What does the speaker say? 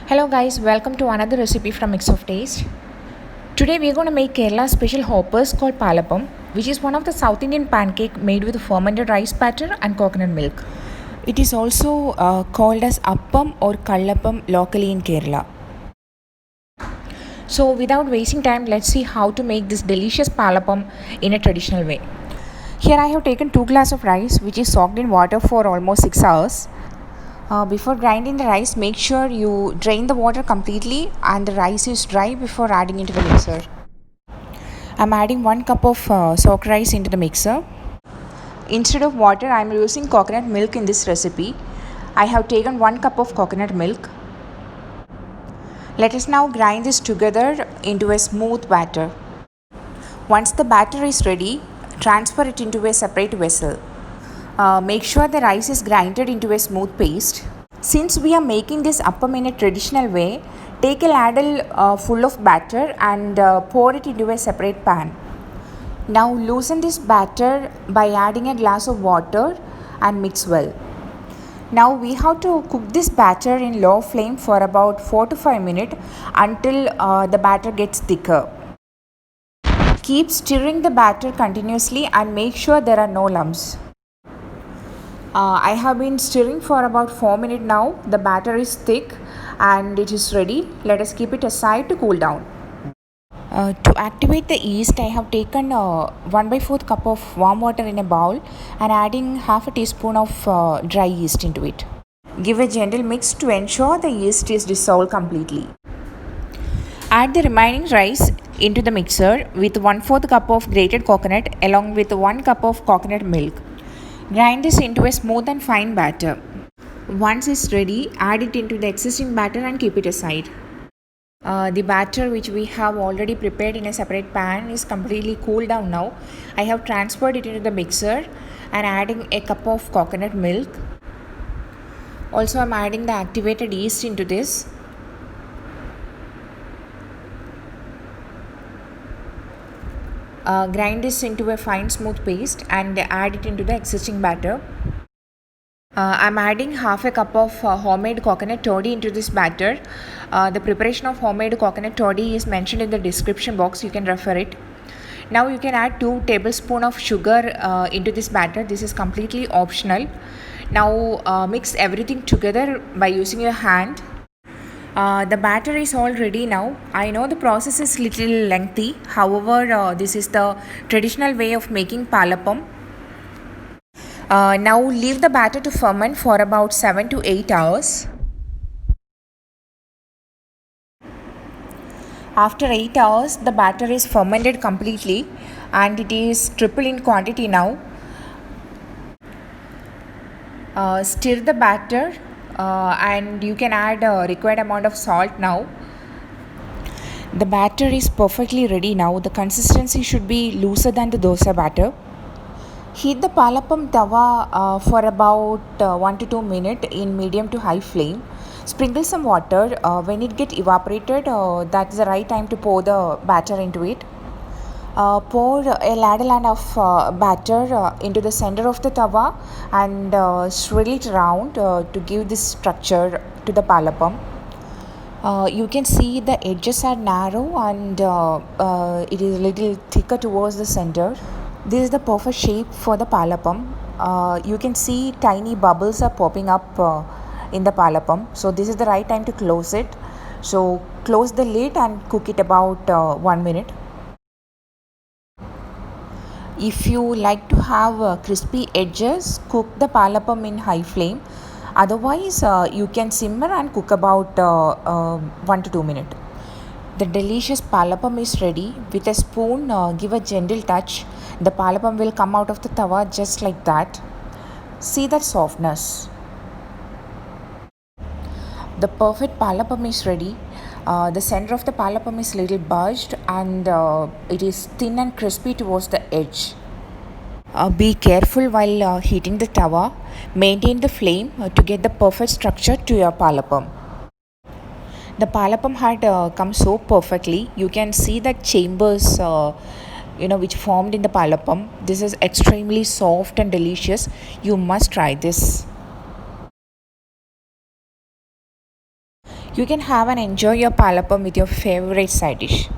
Hello guys, welcome to another recipe from Mix of Taste. Today we are going to make Kerala special hoppers called Palappam, which is one of the South Indian pancake made with fermented rice batter and coconut milk. It is also called as Appam or Kallappam locally in Kerala. So without wasting time, let's see how to make this delicious Palappam in a traditional way. Here I have taken 2 glasses of rice which is soaked in water for almost 6 hours. Before grinding the rice, make sure you drain the water completely and the rice is dry before adding into the mixer. I'm adding 1 cup of soaked rice into the mixer. Instead of water, I'm using coconut milk in this recipe. I have taken 1 cup of coconut milk. Let us now grind this together into a smooth batter. Once the batter is ready, transfer it into a separate vessel. Make sure the rice is grinded into a smooth paste. Since we are making this appam in a traditional way, take a ladle full of batter and pour it into a separate pan. Now loosen this batter by adding a glass of water and mix well. Now we have to cook this batter in low flame for about 4 to 5 minutes until the batter gets thicker. Keep stirring the batter continuously and make sure there are no lumps. I have been stirring for about 4 minutes now. The batter is thick and it is ready. Let us keep it aside to cool down. To activate the yeast, I have taken 1/4 cup of warm water in a bowl and adding half a teaspoon of dry yeast into it. Give a gentle mix to ensure the yeast is dissolved completely. Add the remaining rice into the mixer with 1/4 cup of grated coconut along with 1 cup of coconut milk. Grind this into a smooth and fine batter. Once it's ready, add it into the existing batter and keep it aside. The batter which we have already prepared in a separate pan is completely cooled down now. I have transferred it into the mixer and adding a cup of coconut milk. Also, I'm adding the activated yeast into this. Grind this into a fine smooth paste and add it into the existing batter. I'm adding half a cup of homemade coconut toddy into this batter. The preparation of homemade coconut toddy is mentioned in the description box. You can refer it. Now you can add 2 tablespoons of sugar into this batter. This is completely optional. Now mix everything together by using your hand. The batter is all ready now. I know the process is little lengthy. However, this is the traditional way of making palappam. Now leave the batter to ferment for about 7 to 8 hours. After 8 hours, the batter is fermented completely and it is triple in quantity now. Stir the batter and you can add a required amount of salt now. The batter is perfectly ready now. The consistency should be looser than the dosa batter. Heat the palappam tawa for about 1 to 2 minutes in medium to high flame. Sprinkle some water. When it gets evaporated, that's the right time to pour the batter into it. Pour a ladle and of batter into the center of the tawa and swirl it around to give this structure to the palappam. You can see the edges are narrow and it is a little thicker towards the center. This is the perfect shape for the palappam. You can see tiny bubbles are popping up in the palappam. So this is the right time to close it. So close the lid and cook it about 1 minute. If you like to have crispy edges, cook the palappam in high flame. Otherwise, you can simmer and cook about 1 to 2 minutes. The delicious palappam is ready. With a spoon, give a gentle touch. The palappam will come out of the tawa just like that. See that softness. The perfect palappam is ready. The center of the palappam is little budged and it is thin and crispy towards the edge. Be careful while heating the tawa. Maintain the flame to get the perfect structure to your palappam. The palappam had come so perfectly. You can see the chambers which formed in the palappam. This is extremely soft and delicious. You must try this. You can have and enjoy your palapam with your favorite side dish.